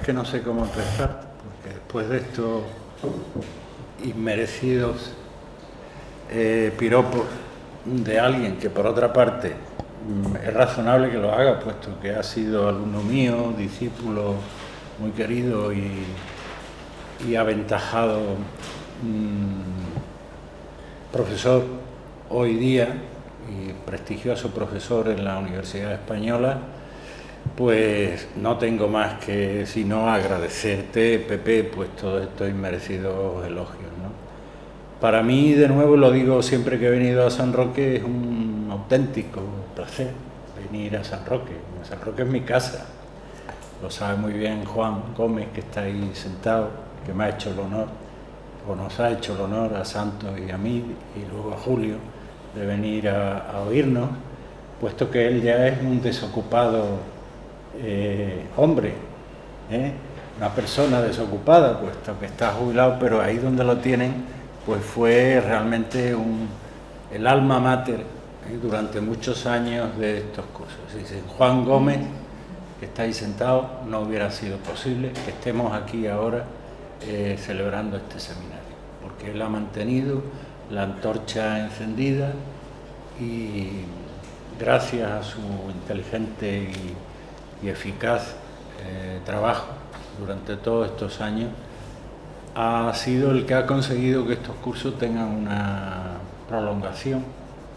que no sé cómo empezar, porque después de estos inmerecidos piropos de alguien que por otra parte es razonable que lo haga, puesto que ha sido alumno mío, discípulo muy querido y aventajado profesor hoy día y prestigioso profesor en la Universidad Española, pues no tengo más que sino agradecerte, Pepe, pues todos estos inmerecidos elogios, ¿no? Para mí, de nuevo, lo digo siempre que he venido a San Roque, es un auténtico placer venir a San Roque. San Roque es mi casa. Lo sabe muy bien Juan Gómez, que está ahí sentado, que me ha hecho el honor, o nos ha hecho el honor a Santos y a mí, y luego a Julio, de venir a oírnos, puesto que él ya es un desocupado hombre, una persona desocupada, puesto que está jubilado, pero ahí donde lo tienen, pues fue realmente el alma mater durante muchos años de estos cursos. Y sin Juan Gómez, que está ahí sentado, no hubiera sido posible que estemos aquí ahora celebrando este seminario, porque él ha mantenido la antorcha encendida y gracias a su inteligente y eficaz trabajo durante todos estos años, ha sido el que ha conseguido que estos cursos tengan una prolongación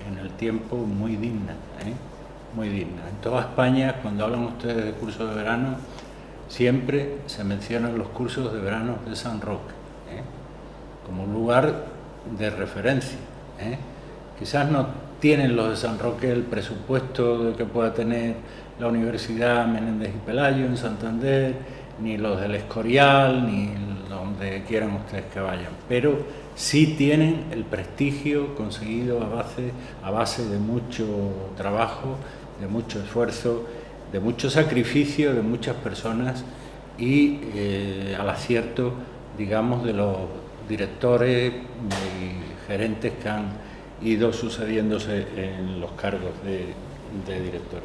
en el tiempo muy digna, muy digna. En toda España, cuando hablan ustedes de cursos de verano, siempre se mencionan los cursos de verano de San Roque, como un lugar de referencia. Quizás no tienen los de San Roque el presupuesto que pueda tener la Universidad Menéndez y Pelayo en Santander, ni los del Escorial, ni donde quieran ustedes que vayan, pero sí tienen el prestigio conseguido a base de mucho trabajo, de mucho esfuerzo, de mucho sacrificio de muchas personas y al acierto, digamos, de los directores y gerentes que han ido sucediéndose en los cargos de director.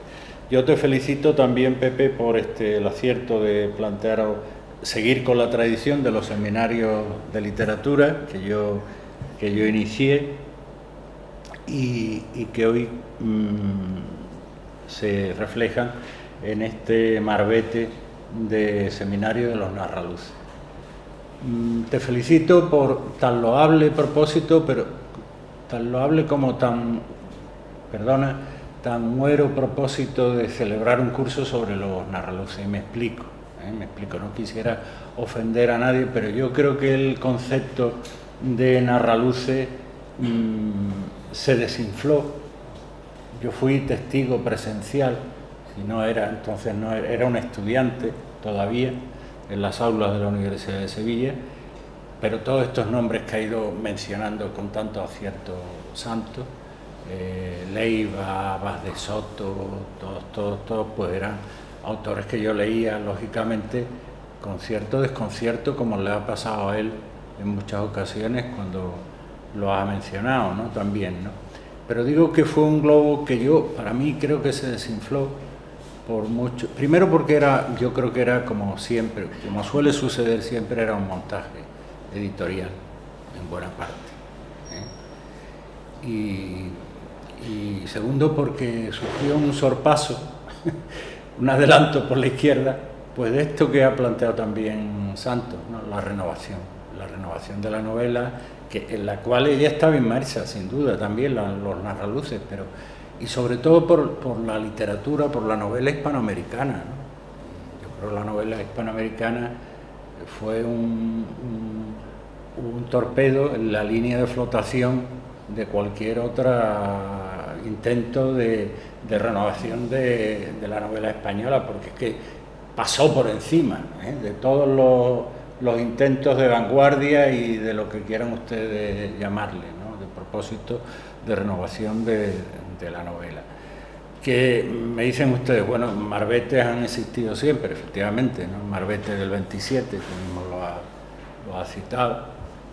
Yo te felicito también, Pepe, por el acierto de plantear seguir con la tradición de los seminarios de literatura que yo inicié y que hoy se reflejan en este marbete de seminario de los Narraluces. Te felicito por tan loable propósito, pero tan loable como tan muero propósito de celebrar un curso sobre los Narraluces. Y me explico, no quisiera ofender a nadie, pero yo creo que el concepto de Narraluces se desinfló. Yo fui testigo presencial, entonces era un estudiante todavía en las aulas de la Universidad de Sevilla, pero todos estos nombres que ha ido mencionando con tanto acierto Santos, Leiva, Vaz de Soto, todos pues eran autores que yo leía, lógicamente, con cierto desconcierto, como le ha pasado a él en muchas ocasiones cuando lo ha mencionado, ¿no? También, ¿no? Pero digo que fue un globo que para mí creo que se desinfló por mucho. Primero porque yo creo que era como siempre, como suele suceder siempre, era un montaje editorial, en buena parte. Y segundo porque sufrió un sorpaso, un adelanto por la izquierda, pues de esto que ha planteado también Santos, ¿no? La renovación de la novela, en la cual ella estaba inmersa, sin duda, también los Narraluces, y sobre todo por la literatura, por la novela hispanoamericana, ¿no? Yo creo que la novela hispanoamericana fue un torpedo en la línea de flotación de cualquier otro intento de renovación de la novela española, porque es que pasó por encima de todos los intentos de vanguardia y de lo que quieran ustedes llamarle, ¿no? De propósito de renovación de la novela. Que me dicen ustedes, bueno, marbetes han existido siempre, efectivamente, ¿no? Marbete del 27, que mismo lo ha citado,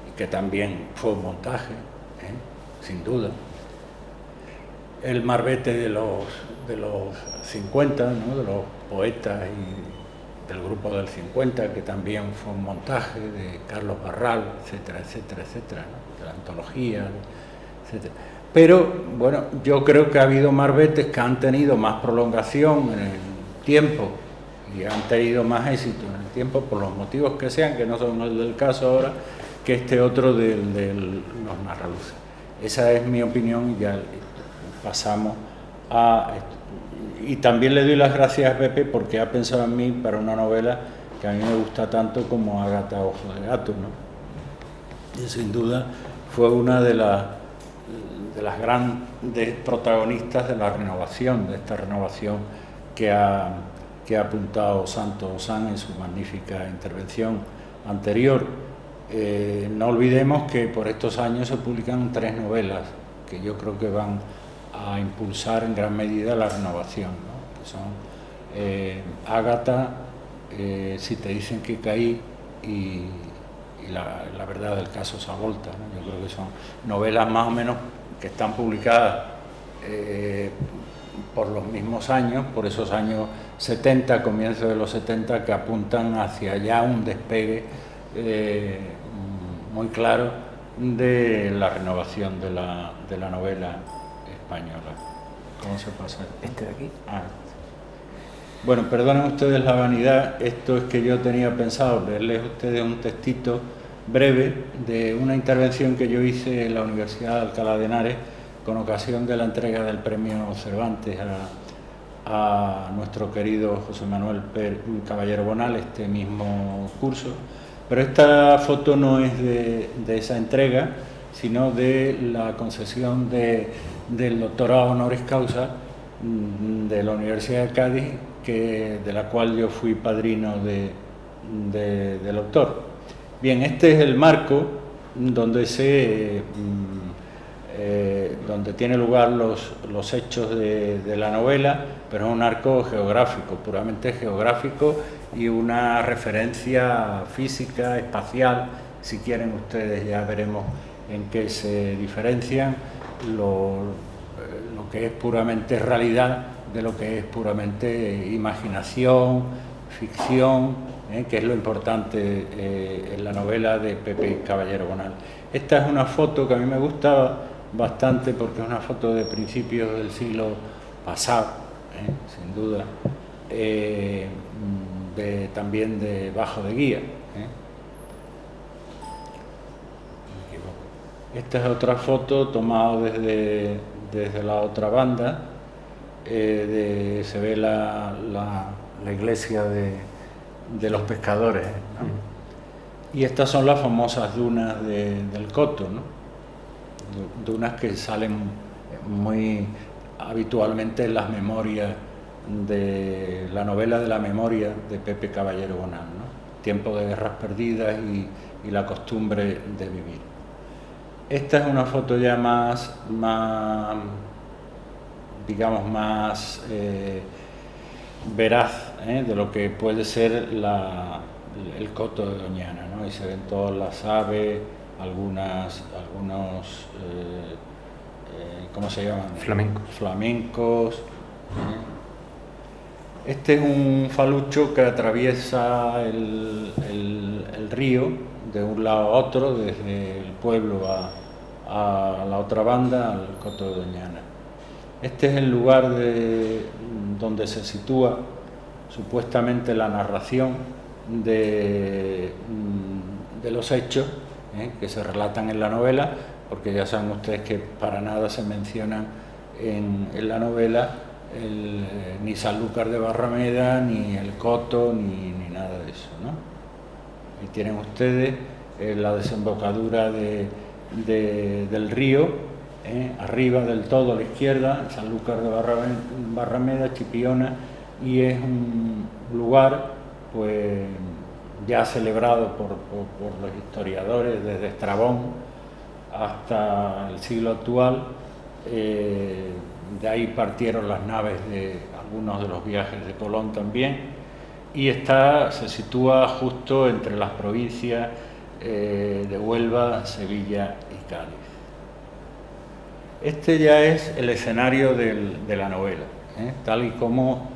y que también fue un montaje, sin duda. El marbete de los 50, ¿no? De los poetas del Grupo del 50, que también fue un montaje de Carlos Barral, etcétera, etcétera, etcétera, ¿no? De la antología, etcétera. Pero, bueno, yo creo que ha habido marbetes que han tenido más prolongación en el tiempo y han tenido más éxito en el tiempo por los motivos que sean, que no son el del caso ahora, que este otro de los narraluces. Esa es mi opinión y ya pasamos a... Y también le doy las gracias a Pepe porque ha pensado en mí para una novela que a mí me gusta tanto como Ágata Ojo de Gato, ¿no? Y sin duda fue una de las grandes protagonistas de la renovación, de esta renovación que ha apuntado Santos Ossán en su magnífica intervención anterior. No olvidemos que por estos años se publican 3 novelas que yo creo que van a impulsar en gran medida la renovación, ¿no? Que son Ágata, Si te dicen que caí y la verdad del caso Savolta, ¿no? Yo creo que son novelas más o menos que están publicadas por los mismos años, por esos años 70, comienzos de los 70, que apuntan hacia ya un despegue muy claro de la renovación de la novela española. ¿Cómo se pasa? ¿Este de aquí? Bueno, perdonen ustedes la vanidad, esto es que yo tenía pensado leerles a ustedes un textito breve de una intervención que yo hice en la Universidad de Alcalá de Henares con ocasión de la entrega del premio Cervantes a nuestro querido José Manuel Caballero Bonal, este mismo curso. Pero esta foto no es de esa entrega, sino de la concesión del doctorado honoris causa de la Universidad de Cádiz, de la cual yo fui padrino del autor. Bien, este es el marco donde donde tiene lugar los hechos de la novela, pero es un arco geográfico, puramente geográfico, y una referencia física, espacial, si quieren ustedes ya veremos en qué se diferencian lo que es puramente realidad de lo que es puramente imaginación, ficción, que es lo importante en la novela de Pepe Caballero Bonal. Esta es una foto que a mí me gustaba bastante porque es una foto de principios del siglo pasado, sin duda, también de Bajo de Guía. Esta es otra foto tomada desde la otra banda, se ve la iglesia de los pescadores, ¿no? Y estas son las famosas dunas del Coto, ¿no? Dunas que salen muy habitualmente en las memorias de la novela de la memoria de Pepe Caballero Bonal, ¿no? Tiempo de guerras perdidas y la costumbre de vivir. Esta es una foto ya más digamos, más veraz de lo que puede ser el Coto de Doñana, ¿no? Y se ven todas las aves, algunos ¿cómo se llaman? Flamencos. Este es un falucho que atraviesa el río de un lado a otro, desde el pueblo a la otra banda, al Coto de Doñana. Este es el lugar donde se sitúa supuestamente la narración de los hechos que se relatan en la novela, porque ya saben ustedes que para nada se mencionan en la novela ni Sanlúcar de Barrameda, ni el Coto, ni nada de eso, ¿no? Ahí tienen ustedes la desembocadura del río, arriba del todo a la izquierda, Sanlúcar de Barrameda, Chipiona, y es un lugar pues ya celebrado por los historiadores desde Estrabón hasta el siglo actual. De ahí partieron las naves de algunos de los viajes de Colón también, y se sitúa justo entre las provincias de Huelva, Sevilla y Cádiz. Este ya es el escenario de la novela, tal y como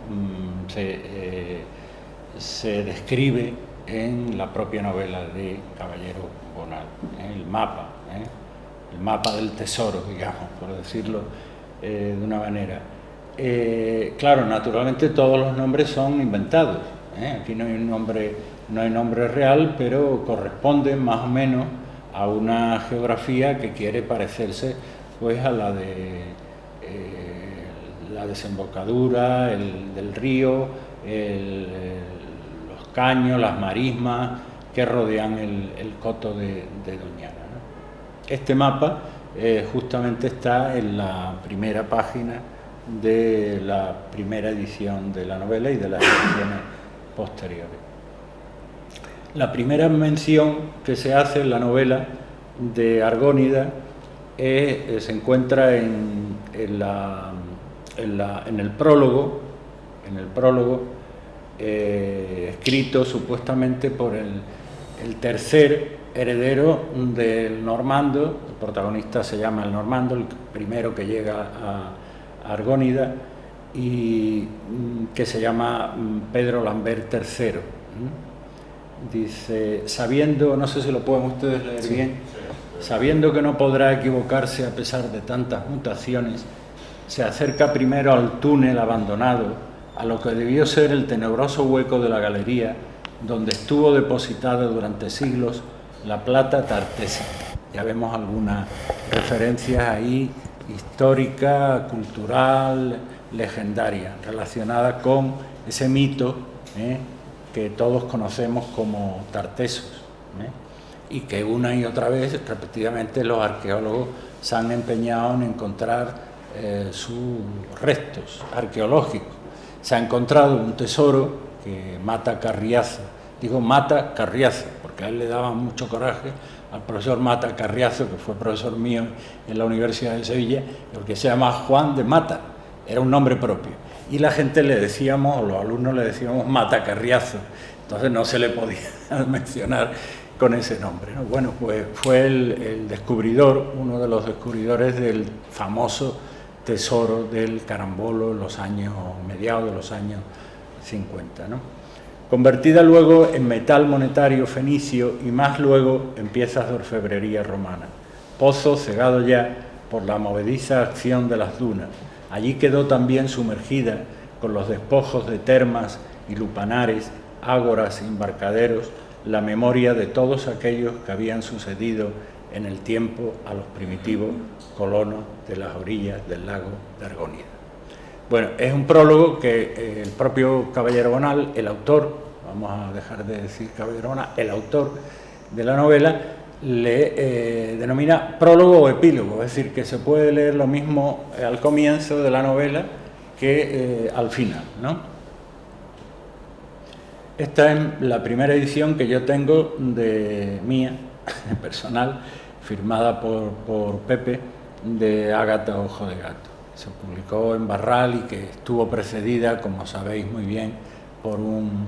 se describe en la propia novela de Caballero Bonal, el mapa del tesoro, digamos, por decirlo de una manera. Claro, naturalmente todos los nombres son inventados, aquí no hay nombre real, pero corresponden más o menos a una geografía que quiere parecerse pues a la de la desembocadura del río, los caños, las marismas que rodean el coto de Doñana, ¿no? Este mapa justamente está en la primera página de la primera edición de la novela y de las ediciones posteriores. La primera mención que se hace en la novela de Argónida se encuentra en el prólogo, escrito supuestamente por el tercer heredero del Normando. El protagonista se llama el Normando, el primero que llega a Argónida, y que se llama Pedro Lambert III. Dice, sabiendo, no sé si lo pueden ustedes leer bien, sabiendo que no podrá equivocarse a pesar de tantas mutaciones, se acerca primero al túnel abandonado, a lo que debió ser el tenebroso hueco de la galería, donde estuvo depositada durante siglos la plata tartésica. Ya vemos algunas referencias ahí, histórica, cultural, legendaria, relacionada con ese mito que todos conocemos como Tartesos, y que una y otra vez, repetidamente, los arqueólogos se han empeñado en encontrar sus restos arqueológicos. Se ha encontrado un tesoro que Mata Carriazo, digo Mata Carriazo, porque a él le daba mucho coraje al profesor Mata Carriazo, que fue profesor mío en la Universidad de Sevilla, porque se llama Juan de Mata, era un nombre propio. Y la gente le decíamos, o los alumnos le decíamos Mata Carriazo, entonces no se le podía mencionar con ese nombre, ¿no? Bueno, pues fue el descubridor, uno de los descubridores del famoso tesoro del Carambolo en los años, mediados de los años 50, ¿no? Convertida luego en metal monetario fenicio y más luego en piezas de orfebrería romana. Pozo cegado ya por la movediza acción de las dunas. Allí quedó también sumergida con los despojos de termas y lupanares, ágoras y embarcaderos, la memoria de todos aquellos que habían sucedido en el tiempo a los primitivos colonos de las orillas del lago de Argónida. Bueno, es un prólogo que el propio Caballero Bonal, el autor, vamos a dejar de decir Caballero Bonal, el autor de la novela, le denomina prólogo o epílogo, es decir, que se puede leer lo mismo al comienzo de la novela que al final, ¿no? Esta es la primera edición que yo tengo de mía, personal, firmada por Pepe, de Ágata Ojo de Gato. Se publicó en Barral y que estuvo precedida, como sabéis muy bien, por un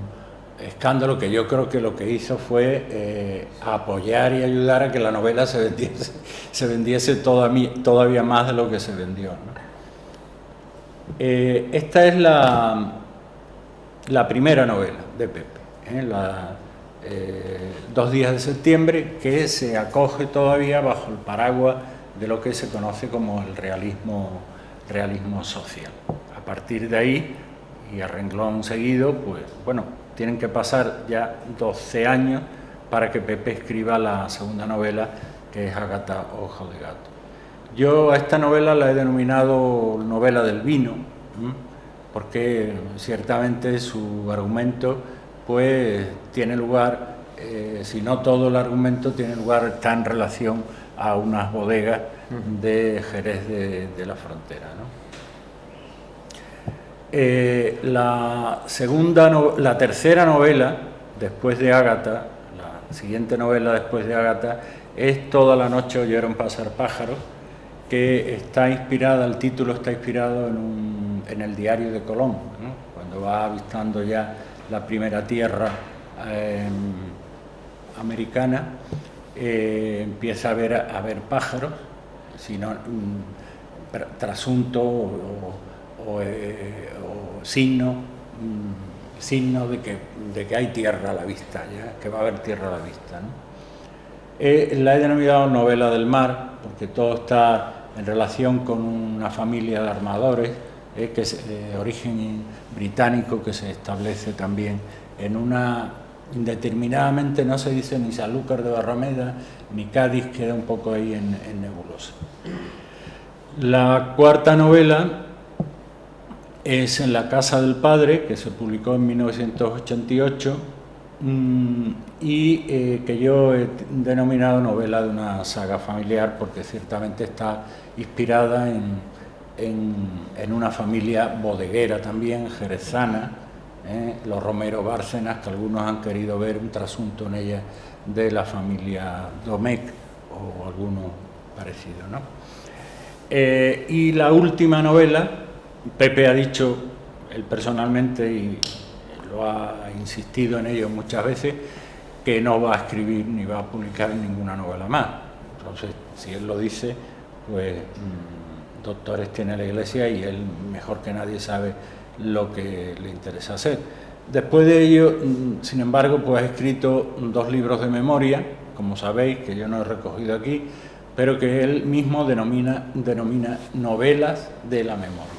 escándalo que yo creo que lo que hizo fue apoyar y ayudar a que la novela se vendiese todavía más de lo que se vendió, ¿no? Esta es la primera novela de Pepe, 2 días de septiembre, que se acoge todavía bajo el paraguas de lo que se conoce como el realismo social. A partir de ahí, y a renglón seguido, pues bueno, tienen que pasar ya 12 años para que Pepe escriba la segunda novela, que es Ágata Ojo de Gato. Yo a esta novela la he denominado novela del vino, porque ciertamente su argumento pues tiene lugar, si no todo el argumento tiene lugar, está en relación a unas bodegas de Jerez de la Frontera, ¿no? La tercera novela, después de Ágata, la siguiente novela después de Ágata, es Toda la noche oyeron pasar pájaros, que está inspirada, el título está inspirado en el diario de Colón, ¿no? Cuando va avistando ya la primera tierra americana, empieza a ver pájaros, sino trasunto o signo signo de que hay tierra a la vista, ya, que va a haber tierra a la vista, ¿no? La he denominado novela del mar, porque todo está en relación con una familia de armadores, que es de origen británico, que se establece también en una... Indeterminadamente no se dice ni Sanlúcar de Barrameda ni Cádiz, queda un poco ahí en nebulosa. La cuarta novela es En la casa del padre, que se publicó en 1988 y que yo he denominado novela de una saga familiar, porque ciertamente está inspirada en una familia bodeguera también, jerezana, los Romero Bárcenas, que algunos han querido ver un trasunto en ella de la familia Domecq o alguno parecido, ¿no? Y la última novela, Pepe ha dicho, él personalmente, y lo ha insistido en ello muchas veces, que no va a escribir ni va a publicar ninguna novela más. Entonces, si él lo dice, pues doctores tiene la Iglesia y él mejor que nadie sabe lo que le interesa hacer. Después de ello, sin embargo, pues ha escrito 2 libros de memoria, como sabéis, que yo no he recogido aquí, pero que él mismo denomina novelas de la memoria.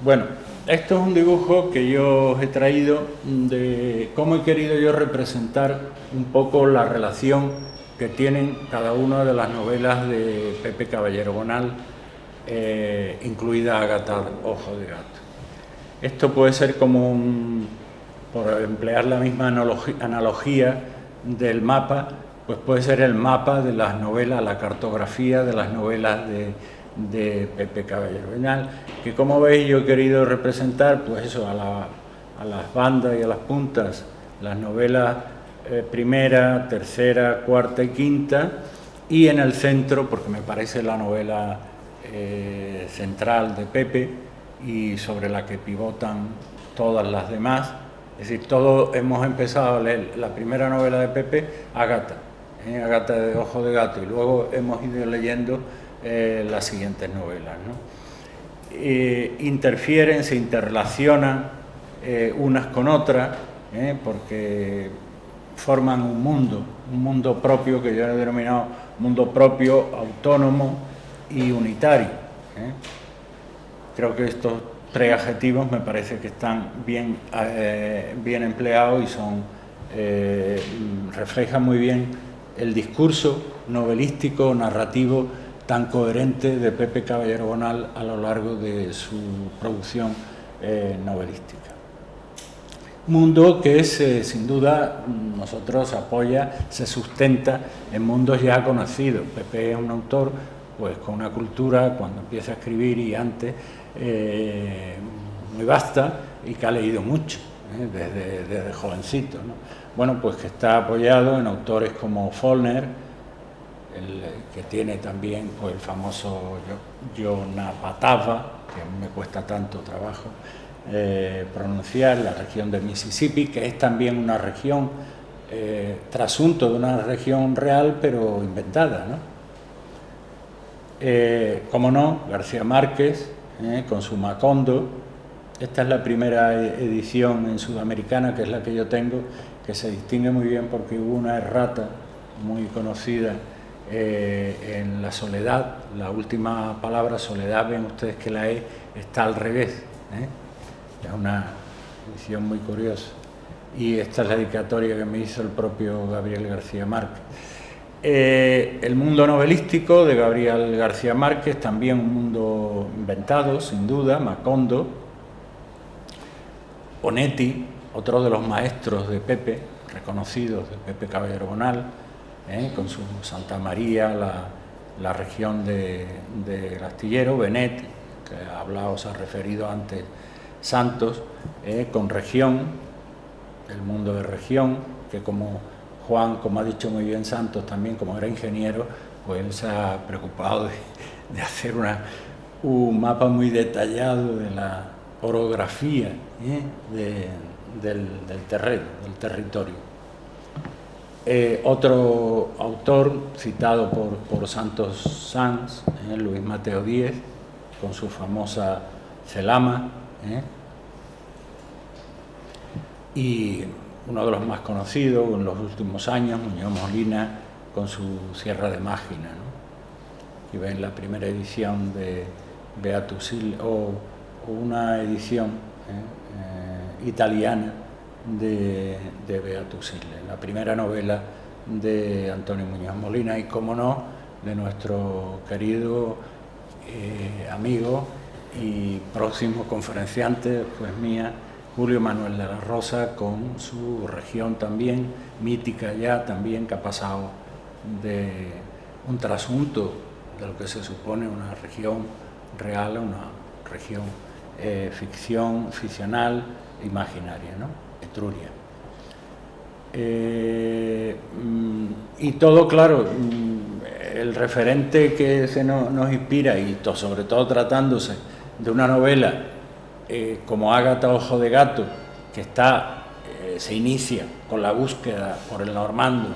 Bueno, esto es un dibujo que yo os he traído de cómo he querido yo representar un poco la relación que tienen cada una de las novelas de Pepe Caballero Bonal, incluida Ágata Ojo de Gato. Esto puede ser como por emplear la misma analogía del mapa, pues puede ser el mapa de las novelas, la cartografía de las novelas de Pepe Caballero Bonal, que como veis yo he querido representar, pues eso, a las bandas y a las puntas, las novelas primera, tercera, cuarta y quinta, y en el centro, porque me parece la novela central de Pepe y sobre la que pivotan todas las demás. Es decir, todos hemos empezado a leer la primera novela de Pepe, Ágata, Ágata de Ojo de Gato, y luego hemos ido leyendo las siguientes novelas, ¿no? Interfieren, se interrelacionan unas con otras, porque forman un mundo propio que yo he denominado mundo propio, autónomo y unitario. Creo que estos 3 adjetivos me parece que están bien empleados y reflejan muy bien el discurso novelístico, narrativo tan coherente de Pepe Caballero Bonal a lo largo de su producción novelística. Mundo que es, sin duda, nosotros apoya, se sustenta en mundos ya conocidos. Pepe es un autor pues con una cultura, cuando empieza a escribir y antes, muy vasta y que ha leído mucho, desde jovencito, ¿no? Bueno, pues que está apoyado en autores como Faulkner, que tiene también pues, el famoso Yonapatava, que me cuesta tanto trabajo pronunciar, la región de Mississippi, que es también una región, trasunto de una región real, pero inventada, ¿no? Como no, García Márquez, con su Macondo. Esta es la primera edición en sudamericana, que es la que yo tengo, que se distingue muy bien porque hubo una errata muy conocida en La Soledad. La última palabra, soledad, ven ustedes que la E está al revés, Es una edición muy curiosa. Y esta es la dedicatoria que me hizo el propio Gabriel García Márquez. El mundo novelístico de Gabriel García Márquez, también un mundo inventado, sin duda, Macondo. Onetti, otro de los maestros de Pepe, reconocidos de Pepe Caballero Bonal, con su Santa María, la región del Astillero, Benet, que os ha referido antes Santos, con Región, el mundo de Región, que como Juan, como ha dicho muy bien Santos también, como era ingeniero, pues él se ha preocupado de hacer un mapa muy detallado de la orografía del terreno, del territorio. Otro autor citado por Santos Sanz, Luis Mateo Díez, con su famosa Celama, y uno de los más conocidos en los últimos años, Muñoz Molina, con su Sierra de Mágina, ¿no? Y ven la primera edición de Beatus Ill, o una edición italiana de Beatus Ill, la primera novela de Antonio Muñoz Molina y, como no, de nuestro querido amigo y próximo conferenciante, pues mía, Julio Manuel de la Rosa, con su región también mítica ya, también, que ha pasado de un trasunto de lo que se supone una región real a una región ficcional, imaginaria, ¿no? Etruria. Y todo, claro, el referente que nos inspira, y sobre todo tratándose de una novela como Ágata Ojo de Gato, que se inicia con la búsqueda por el normando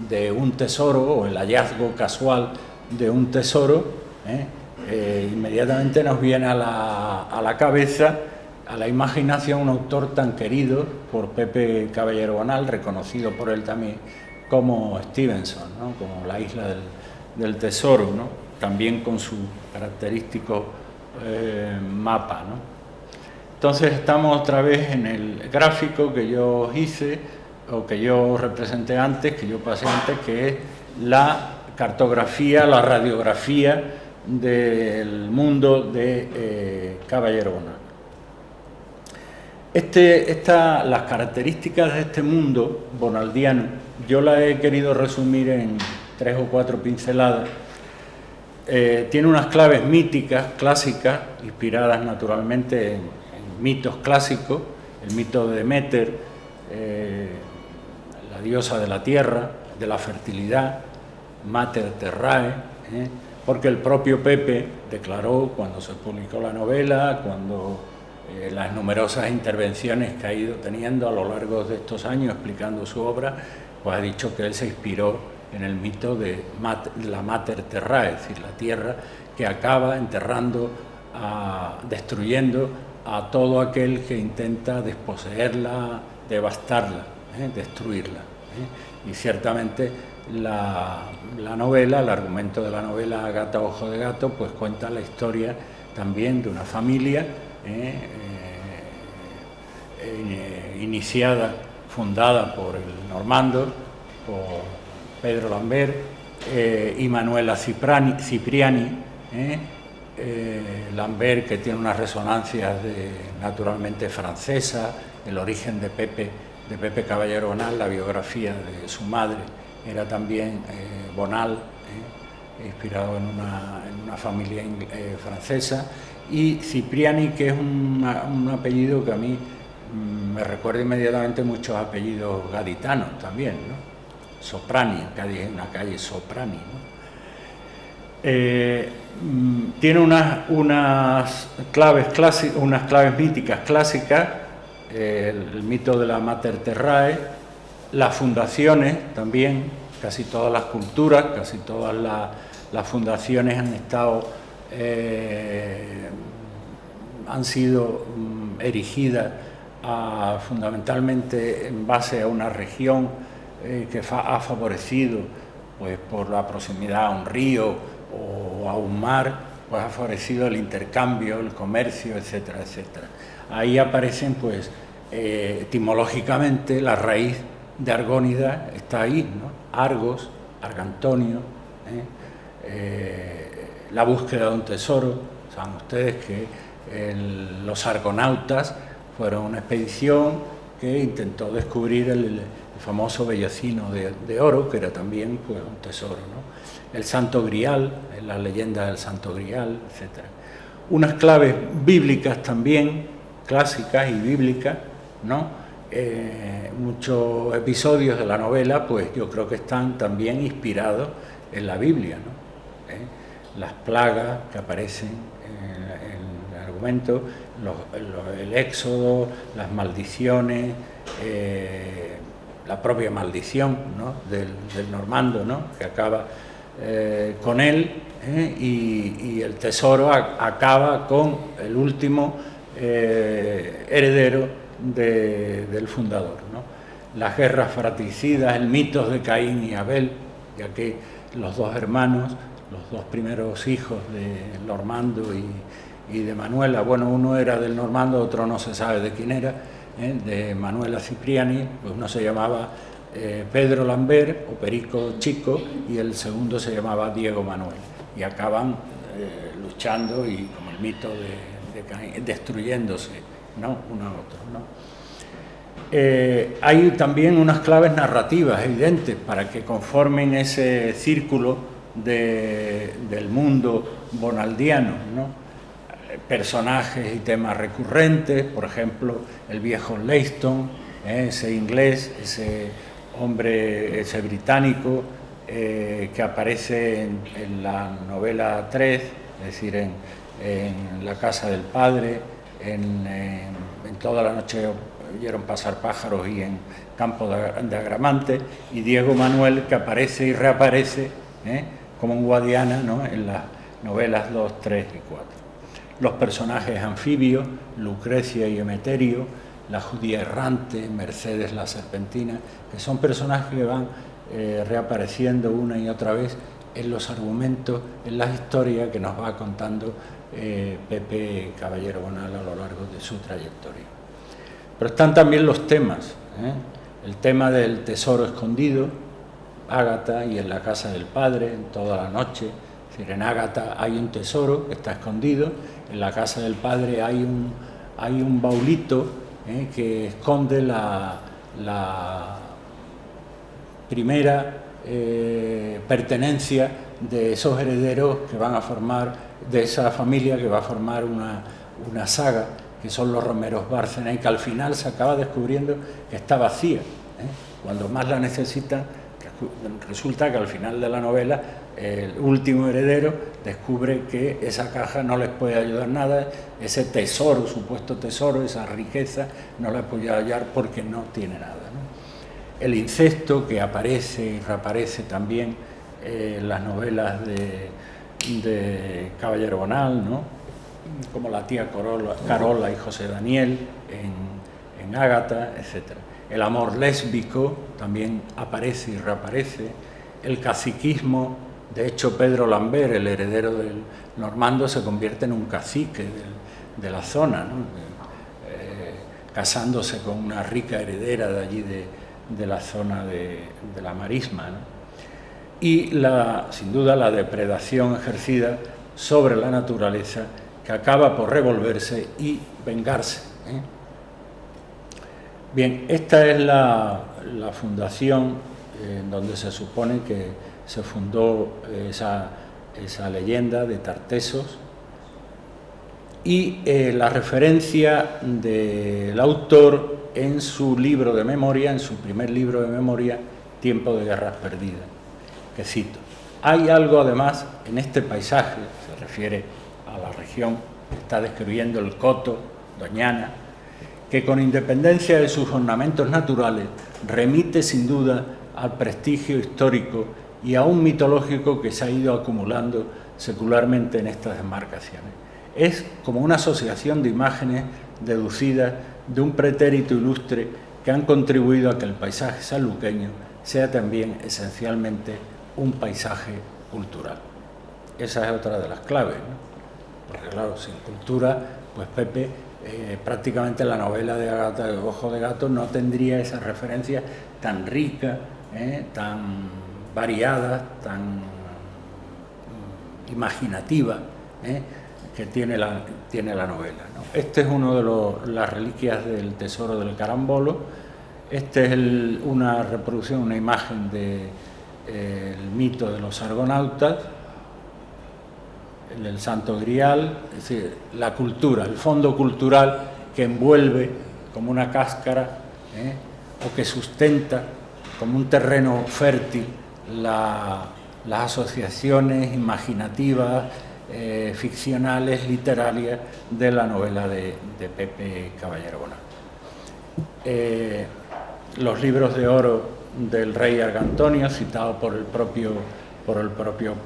de un tesoro, o el hallazgo casual de un tesoro, inmediatamente nos viene a la cabeza, a la imaginación, un autor tan querido por Pepe Caballero Bonal, reconocido por él también como Stevenson, ¿no? Como La isla del tesoro, ¿no? También con su característico mapa, ¿no? Entonces estamos otra vez en el gráfico que yo hice, o que yo representé antes, que yo pasé antes, que es la cartografía, la radiografía del mundo de Caballero Bonal. Las características de este mundo bonaldiano, yo las he querido resumir en 3 o 4 pinceladas. Tiene unas claves míticas, clásicas, inspiradas naturalmente en mitos clásicos, el mito de Deméter, la diosa de la tierra, de la fertilidad, Mater Terrae, porque el propio Pepe declaró, cuando se publicó la novela, cuando las numerosas intervenciones que ha ido teniendo a lo largo de estos años explicando su obra, pues ha dicho que él se inspiró en el mito de la Mater Terrae, es decir, la tierra que acaba enterrando, destruyendo a todo aquel que intenta desposeerla, devastarla, destruirla. Y ciertamente la novela, el argumento de la novela Ágata Ojo de Gato, pues cuenta la historia también de una familia iniciada, fundada por el normando, por Pedro Lambert y Manuela Cipriani, Lambert, que tiene unas resonancias naturalmente francesas, el origen de Pepe Caballero Bonal, la biografía de su madre era también Bonal, inspirado en una familia francesa, y Cipriani, que es un apellido que a mí me recuerda inmediatamente muchos apellidos gaditanos también, ¿no? Soprani, en Cádiz hay una calle Soprani, ¿no? Tiene unas claves míticas clásicas, el mito de la Mater Terrae, las fundaciones también, casi todas las culturas, casi todas las fundaciones han sido erigidas fundamentalmente en base a una región que ha favorecido, pues por la proximidad a un río o a un mar, pues ha favorecido el intercambio, el comercio, etcétera, etcétera. Ahí aparecen, pues, etimológicamente, la raíz de Argónida está ahí, ¿no? Argos, Argantonio, la búsqueda de un tesoro. Saben ustedes que los argonautas fueron una expedición que intentó descubrir el famoso vellocino de oro, que era también, pues, un tesoro, ¿no? El Santo Grial, la leyenda del Santo Grial, etc. Unas claves bíblicas también, clásicas y bíblicas, ¿no? Muchos episodios de la novela, pues yo creo que están también inspirados en la Biblia, ¿no? Las plagas que aparecen en el argumento, el éxodo, las maldiciones, la propia maldición, ¿no? del normando, ¿no? Que acaba con él, y el tesoro acaba con el último heredero del fundador, ¿no? Las guerras fratricidas, el mito de Caín y Abel, ya que los dos hermanos, los dos primeros hijos de Normando y de Manuela, bueno, uno era del Normando, otro no se sabe de quién era, de Manuela Cipriani, pues uno se llamaba Pedro Lambert o Perico Chico y el segundo se llamaba Diego Manuel, y acaban luchando y como el mito de Caín, destruyéndose, ¿no? Uno a otro, ¿no? Hay también unas claves narrativas evidentes para que conformen ese círculo del mundo bonaldiano, ¿no? Personajes y temas recurrentes, por ejemplo, el viejo Leiston, ese inglés, ese hombre, ese británico, que aparece en la novela 3, es decir, en La casa del padre, en Toda la noche oyeron pasar pájaros y en Campo de Agramante, y Diego Manuel, que aparece y reaparece como en Guadiana, ¿no? En las novelas 2, 3 y 4. Los personajes anfibios, Lucrecia y Emeterio, la judía errante, Mercedes la serpentina, que son personajes que van reapareciendo una y otra vez en los argumentos, en las historias que nos va contando Pepe Caballero Bonal a lo largo de su trayectoria. Pero están también los temas, el tema del tesoro escondido, Ágata y en la casa del padre, en Toda la noche. Es decir, en Ágata hay un tesoro que está escondido, en la casa del padre hay un baulito que esconde la primera pertenencia de esos herederos que van a formar, de esa familia que va a formar una saga, que son los Romeros Bárcena, y que al final se acaba descubriendo que está vacía. Cuando más la necesitan, resulta que al final de la novela el último heredero descubre que esa caja no les puede ayudar nada, ese tesoro, supuesto tesoro, esa riqueza, no les puede ayudar porque no tiene nada, ¿no? El incesto, que aparece y reaparece también en las novelas de Caballero Bonal, ¿no? Como la tía Carola y José Daniel en Ágata, etc. El amor lésbico también aparece y reaparece. El caciquismo, de hecho Pedro Lambert, el heredero del Normando, se convierte en un cacique de la zona, ¿no? Casándose con una rica heredera de allí de la zona de la Marisma, ¿no? Y sin duda la depredación ejercida sobre la naturaleza, que acaba por revolverse y vengarse. Bien, esta es la fundación en donde se supone que se fundó esa leyenda de Tartessos, y la referencia del autor en su libro de memoria, en su primer libro de memoria, Tiempo de guerras perdidas, que cito: hay algo además en este paisaje, se refiere a la región que está describiendo el Coto, Doñana, que con independencia de sus ornamentos naturales remite sin duda al prestigio histórico y a un mitológico que se ha ido acumulando secularmente en estas demarcaciones. Es como una asociación de imágenes deducidas de un pretérito ilustre que han contribuido a que el paisaje sanluqueño sea también esencialmente un paisaje cultural. Esa es otra de las claves, ¿no? Porque claro, sin cultura, pues Pepe, prácticamente la novela de Ágata de Ojo de Gato no tendría esa referencia tan rica, tan variada, tan imaginativa, que tiene la novela, ¿no? Este es uno de las reliquias del tesoro del carambolo. Este es una reproducción, una imagen del mito de los argonautas, el Santo Grial, es decir, la cultura, el fondo cultural que envuelve como una cáscara, o que sustenta como un terreno fértil las asociaciones imaginativas, ficcionales, literarias de la novela de Pepe Caballero Bonal. Los libros de oro del rey Argantonio, citado por el propio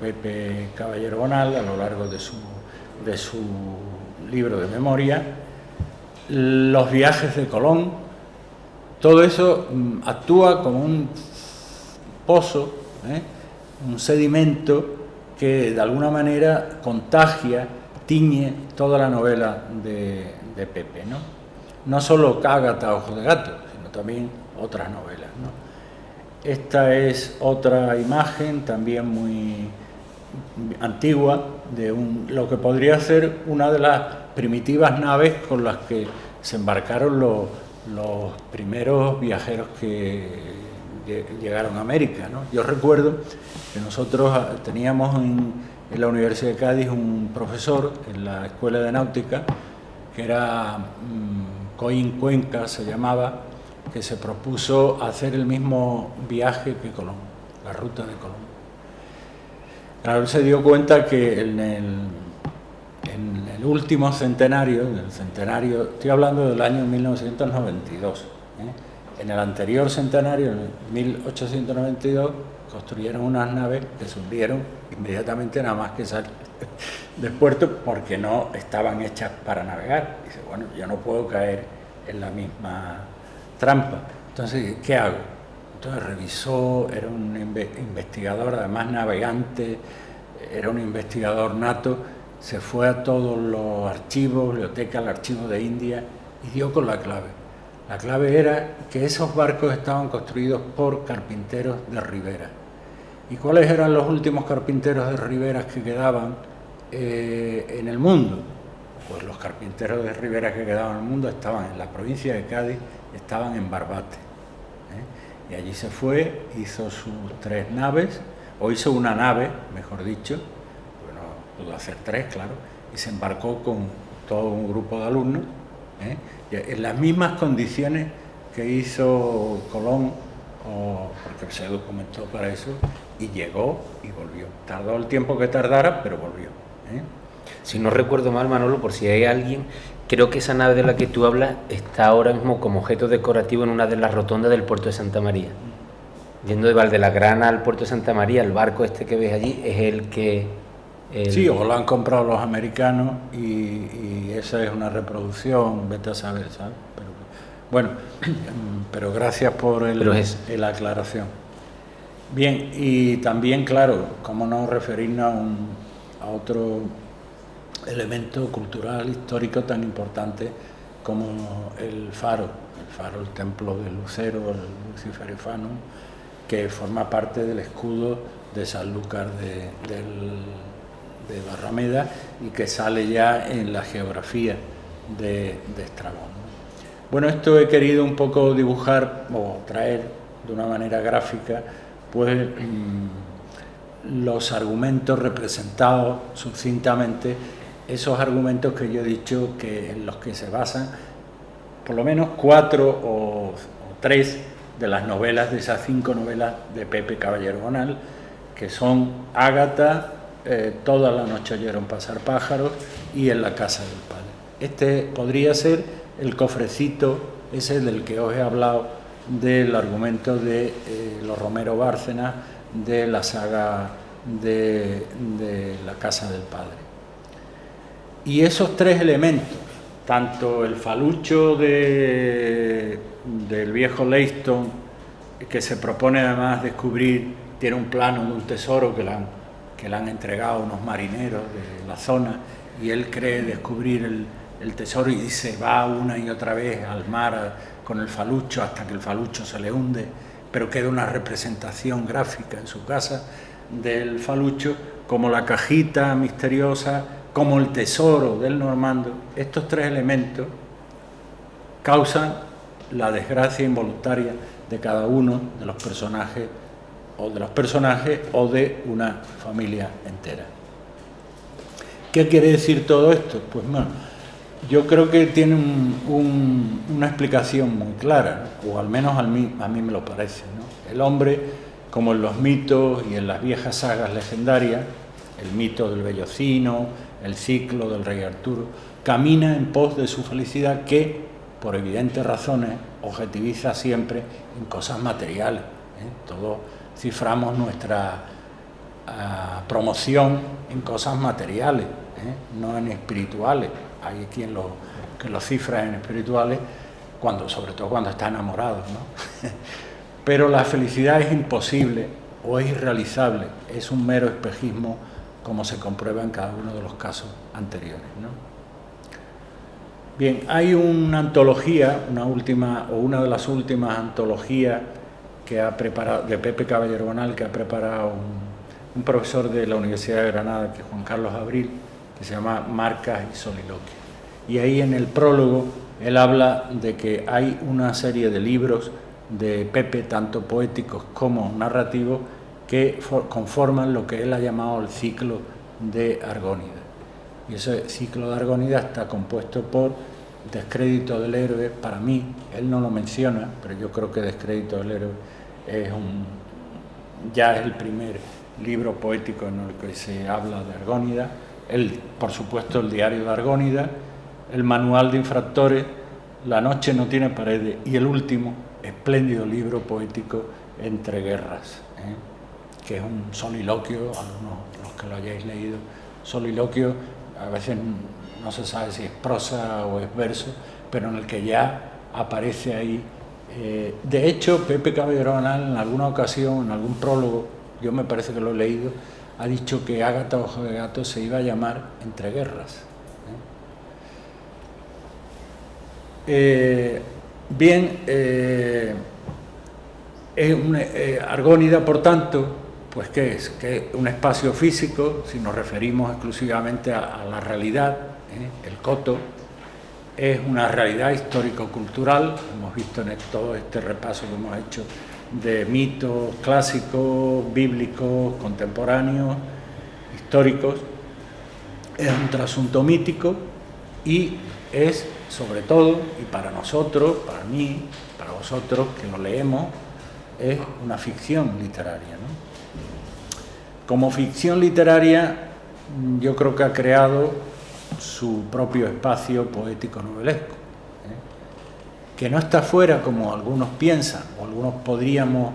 Pepe Caballero Bonal a lo largo de su libro de memoria. los viajes de Colón, todo eso actúa como un pozo, un sedimento que de alguna manera contagia, tiñe toda la novela de Pepe, ¿no? No solo Ágata, Ojos de Gato, sino también otras novelas, ¿no? Esta es otra imagen también muy antigua de lo que podría ser una de las primitivas naves con las que se embarcaron los primeros viajeros que llegaron a América, ¿no? Yo recuerdo que nosotros teníamos en la Universidad de Cádiz un profesor en la Escuela de Náutica que era Coín Cuenca, se llamaba, que se propuso hacer el mismo viaje que Colón, la ruta de Colón. Claro, él se dio cuenta que en el último centenario, estoy hablando del año 1992, en el anterior centenario, en 1892, construyeron unas naves que se hundieron inmediatamente nada más que salir del puerto porque no estaban hechas para navegar. Dice, bueno, yo no puedo caer en la misma trampa. Entonces, ¿qué hago? Entonces revisó, era un investigador, además navegante, era un investigador nato, se fue a todos los archivos, biblioteca, el archivo de India, y dio con la clave. La clave era que esos barcos estaban construidos por carpinteros de Ribera. ¿Y cuáles eran los últimos carpinteros de Ribera que quedaban en el mundo? Pues los carpinteros de Ribera que quedaban en el mundo estaban en la provincia de Cádiz, estaban en Barbate. Y allí se fue, hizo sus 3 naves, o hizo una nave, mejor dicho, bueno, pudo hacer 3, claro, y se embarcó con todo un grupo de alumnos, en las mismas condiciones que hizo Colón, porque se documentó para eso, y llegó y volvió. Tardó el tiempo que tardara, pero volvió. Si no recuerdo mal, Manolo, por si hay alguien, creo que esa nave de la que tú hablas está ahora mismo como objeto decorativo en una de las rotondas del puerto de Santa María. Yendo de Valdelagrana al puerto de Santa María, el barco este que ves allí es el que... Sí, o lo han comprado los americanos y esa es una reproducción, vete a saber, ¿sabes? Pero, bueno, pero gracias por la aclaración. Bien, y también, claro, cómo no referirnos a otro elemento cultural, histórico tan importante como el faro, el templo de Lucero, el Luciferifanum, que forma parte del escudo de Sanlúcar de Barrameda y que sale ya en la geografía de Estrabón. Bueno, esto he querido un poco dibujar o traer de una manera gráfica, pues los argumentos representados sucintamente, esos argumentos que yo he dicho que en los que se basan por lo menos 4 o 3 de las novelas, de esas 5 novelas de Pepe Caballero Bonal, que son Ágata, Toda la noche oyeron pasar pájaros y En la casa del padre. Este podría ser el cofrecito ese del que os he hablado, del argumento de los Romero Bárcenas, de la saga de La casa del padre. Y esos 3 elementos, tanto el falucho del viejo Leiston, que se propone además descubrir, tiene un plano de un tesoro que le han entregado unos marineros de la zona, y él cree descubrir el tesoro y dice, va una y otra vez al mar con el falucho hasta que el falucho se le hunde, pero queda una representación gráfica en su casa del falucho, como la cajita misteriosa, como el tesoro del normando. Estos 3 elementos causan la desgracia involuntaria de cada uno de los personajes o de una familia entera. ¿Qué quiere decir todo esto? Pues bueno, yo creo que tiene una explicación muy clara, ¿no? O al menos a mí me lo parece, ¿no? El hombre, como en los mitos y en las viejas sagas legendarias, el mito del Bellocino, el ciclo del rey Arturo, camina en pos de su felicidad que, por evidentes razones, objetiviza siempre en cosas materiales, Todos ciframos nuestra promoción en cosas materiales, no en espirituales. hay quien que lo cifra en espirituales, sobre todo cuando está enamorado, ¿no? Pero la felicidad es imposible o es irrealizable, es un mero espejismo, como se comprueba en cada uno de los casos anteriores, ¿no? Bien, hay una antología, una de las últimas antologías que ha preparado, de Pepe Caballero Bonal, que ha preparado un profesor de la Universidad de Granada, que es Juan Carlos Abril, que se llama Marcas y Soliloquio. Y ahí en el prólogo él habla de que hay una serie de libros de Pepe, tanto poéticos como narrativos, que conforman lo que él ha llamado el ciclo de Argónida. Y ese ciclo de Argónida está compuesto por Descrédito del héroe. Para mí, él no lo menciona, pero yo creo que Descrédito del héroe ya es el primer libro poético en el que se habla de Argónida. Por supuesto, el diario de Argónida, el manual de infractores, La noche no tiene paredes, y el último espléndido libro poético, Entre guerras, que es un soliloquio, algunos los que lo hayáis leído, soliloquio, a veces no se sabe si es prosa o es verso, pero en el que ya aparece ahí. De hecho, Pepe Caballero Bonal en alguna ocasión, en algún prólogo, yo me parece que lo he leído, ha dicho que Ágata Ojo de Gato se iba a llamar Entre guerras. Argónida, por tanto, pues ¿qué es? Que es un espacio físico, si nos referimos exclusivamente a la realidad, el coto, es una realidad histórico-cultural. Hemos visto en todo este repaso que hemos hecho de mitos clásicos, bíblicos, contemporáneos, históricos. Es un trasunto mítico y es, sobre todo, y para nosotros, para mí, para vosotros que lo leemos, es una ficción literaria, ¿no? Como ficción literaria, yo creo que ha creado su propio espacio poético novelesco, que no está fuera, como algunos piensan, o algunos podríamos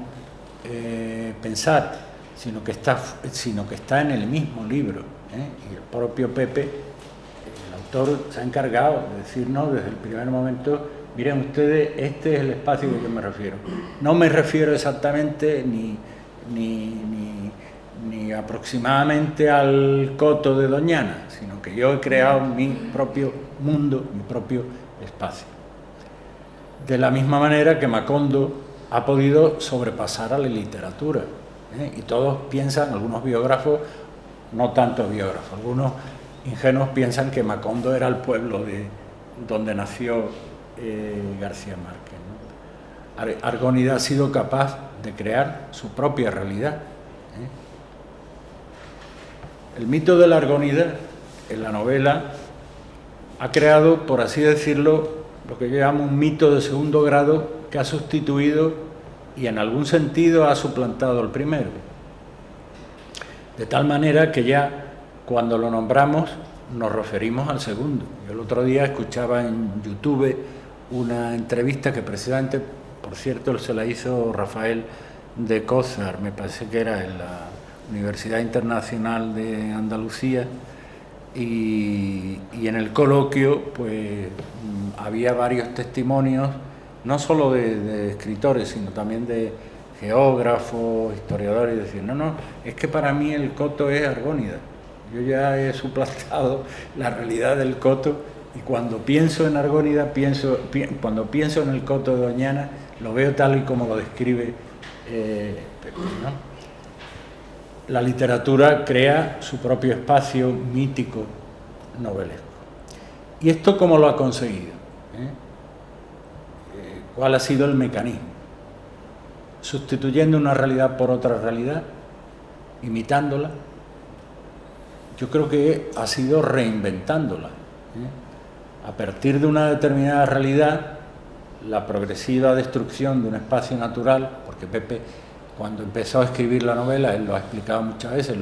pensar, sino que está en el mismo libro, y el propio Pepe, el autor, se ha encargado de decirnos desde el primer momento: miren ustedes, este es el espacio que yo me refiero. No me refiero exactamente ni aproximadamente al coto de Doñana, sino que yo he creado mi propio mundo, mi propio espacio. De la misma manera que Macondo ha podido sobrepasar a la literatura, y todos piensan, algunos biógrafos, no tantos biógrafos, algunos ingenuos piensan que Macondo era el pueblo donde nació García Márquez, ¿no? Argónida ha sido capaz de crear su propia realidad. El mito de la Argónida, en la novela, ha creado, por así decirlo, lo que yo llamo un mito de segundo grado, que ha sustituido y en algún sentido ha suplantado el primero. De tal manera que ya cuando lo nombramos nos referimos al segundo. Yo el otro día escuchaba en YouTube una entrevista que precisamente, por cierto, se la hizo Rafael de Cózar, me parece que era en la Universidad Internacional de Andalucía, y en el coloquio pues había varios testimonios, no solo de escritores, sino también de geógrafos, historiadores, y decir, no, es que para mí el coto es Argónida. Yo ya he suplantado la realidad del coto, y cuando pienso en Argónida, cuando pienso en el coto de Doñana, lo veo tal y como lo describe Pepe, ¿no? La literatura crea su propio espacio mítico novelesco. ¿Y esto cómo lo ha conseguido? ¿Cuál ha sido el mecanismo? Sustituyendo una realidad por otra realidad, imitándola. Yo creo que ha sido reinventándola. A partir de una determinada realidad, la progresiva destrucción de un espacio natural, porque Pepe, cuando empezó a escribir la novela, él lo ha explicado muchas veces,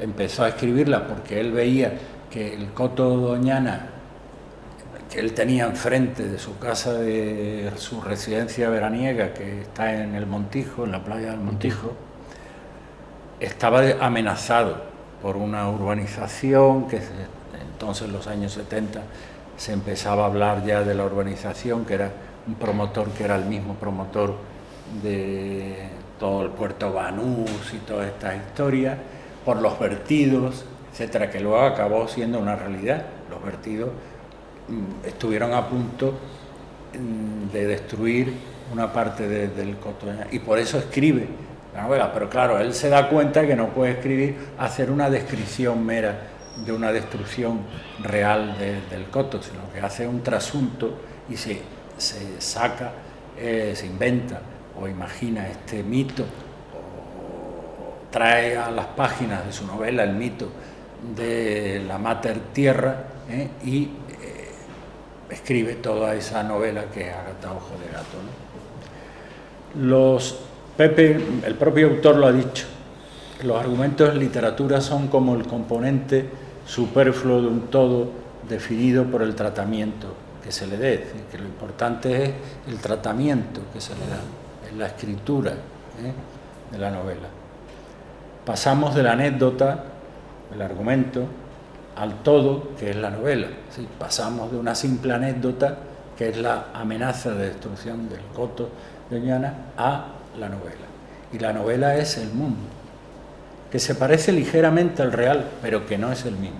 empezó a escribirla porque él veía que el coto de Doñana, que él tenía enfrente de su casa, de su residencia veraniega, que está en el Montijo, en la playa del Montijo, estaba amenazado por una urbanización que entonces, en los años 70, se empezaba a hablar ya de la urbanización, que era un promotor que era el mismo promotor de todo el puerto Banús y todas estas historias, por los vertidos, etcétera, que luego acabó siendo una realidad. Los vertidos estuvieron a punto de destruir una parte del Coto de Doñana, y por eso escribe la novela. Pero claro, él se da cuenta que no puede escribir, hacer una descripción mera de una destrucción real del Coto, sino que hace un trasunto y se saca, se inventa o imagina este mito, o trae a las páginas de su novela el mito de la Mater Tierra, y escribe toda esa novela que es Ágata Ojo de Gato, ¿no? Pepe, el propio autor lo ha dicho, los argumentos de literatura son como el componente superfluo de un todo definido por el tratamiento que se le dé, es decir, que lo importante es el tratamiento que se le da, en la escritura de la novela. Pasamos de la anécdota, el argumento, al todo, que es la novela. ¿Sí? Pasamos de una simple anécdota, que es la amenaza de destrucción del Coto de Doñana, a la novela. Y la novela es el mundo, que se parece ligeramente al real, pero que no es el mismo.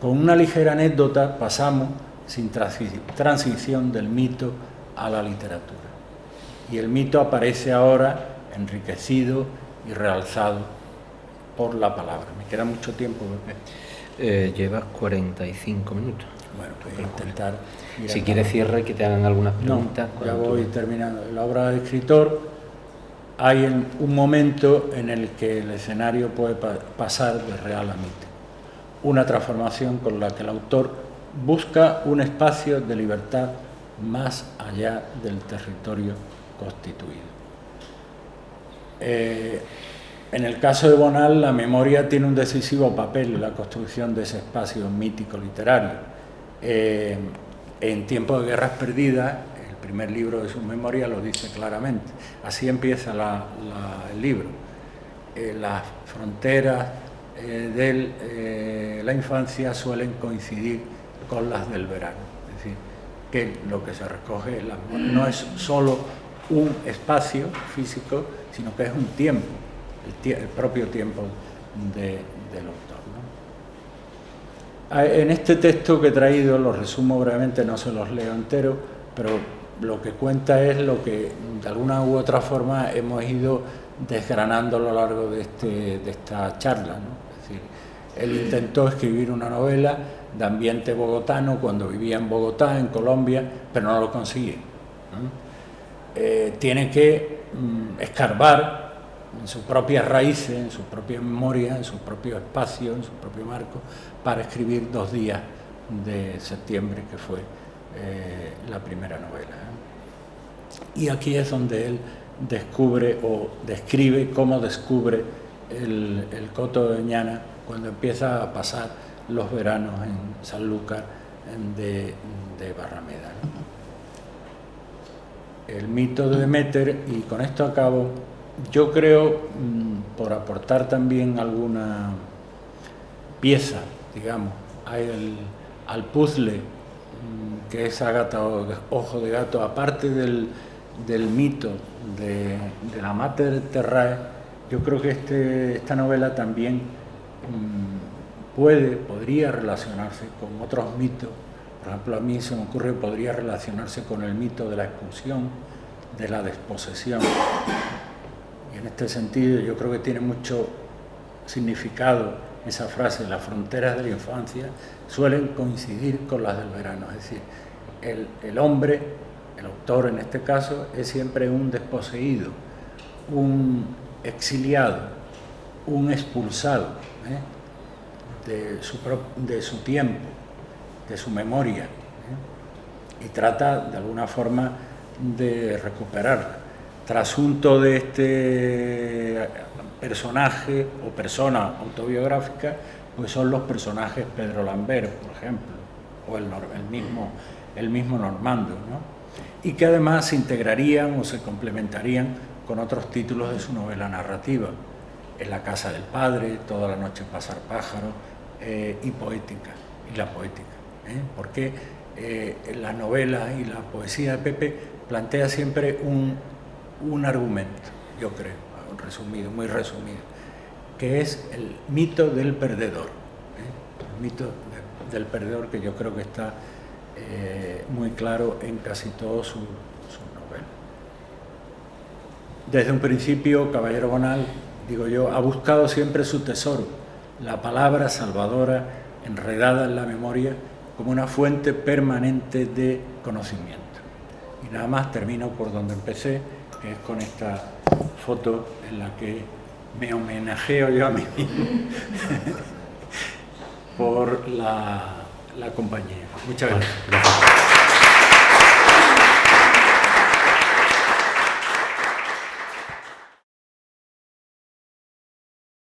Con una ligera anécdota pasamos sin transición del mito a la literatura. Y el mito aparece ahora enriquecido y realzado por la palabra. Me queda mucho tiempo, Pepe. Llevas 45 minutos. Bueno, pues voy a intentar... Si quieres cierra y que te hagan algunas preguntas. No, ya voy terminando. En la obra del escritor hay un momento en el que el escenario puede pasar de real a mito. Una transformación con la que el autor busca un espacio de libertad más allá del territorio constituido. En el caso de Bonal, la memoria tiene un decisivo papel en la construcción de ese espacio mítico literario. En Tiempo de Guerras Perdidas, el primer libro de sus memorias lo dice claramente. Así empieza el libro. Las fronteras de la infancia suelen coincidir con las del verano. Es decir, que lo que se recoge no es solo un espacio físico, sino que es un tiempo, el propio tiempo del autor, ¿no? En este texto que he traído, lo resumo brevemente, no se los leo entero, pero lo que cuenta es lo que de alguna u otra forma hemos ido desgranando a lo largo de esta charla, ¿no? Es decir, él intentó escribir una novela de ambiente bogotano cuando vivía en Bogotá, en Colombia, pero no lo consiguió, ¿no? Tiene que escarbar en sus propias raíces, en su propia memoria, en su propio espacio, en su propio marco, para escribir 2 días de septiembre, que fue la primera novela. Y aquí es donde él descubre o describe cómo descubre el Coto de Doñana cuando empieza a pasar los veranos en Sanlúcar de Barrameda, ¿no? El mito de Deméter, y con esto acabo, yo creo, por aportar también alguna pieza, digamos, al puzzle que es Ágata Ojo de Gato, aparte del mito de la Mater Terrae, yo creo que esta novela también podría relacionarse con otros mitos. Por ejemplo, a mí se me ocurre que podría relacionarse con el mito de la expulsión, de la desposesión. Y en este sentido yo creo que tiene mucho significado esa frase: las fronteras de la infancia suelen coincidir con las del verano. Es decir, el hombre, el autor en este caso, es siempre un desposeído, un exiliado, un expulsado de su tiempo, de su memoria, y trata de alguna forma de recuperarla. Trasunto de este personaje o persona autobiográfica, pues son los personajes Pedro Lambert, por ejemplo, o el mismo Normando, ¿no? Y que además se integrarían o se complementarían con otros títulos de su novela narrativa: En la casa del padre, Toda la noche pasar pájaro, y la poética. Porque la novela y la poesía de Pepe plantea siempre un argumento, yo creo, resumido, muy resumido, que es el mito del perdedor. El mito del perdedor, que yo creo que está muy claro en casi todos sus novelas. Desde un principio, Caballero Bonal, digo yo, ha buscado siempre su tesoro, la palabra salvadora enredada en la memoria como una fuente permanente de conocimiento. Y nada más termino por donde empecé, que es con esta foto en la que me homenajeo yo a mí mismo por la compañía. Muchas gracias.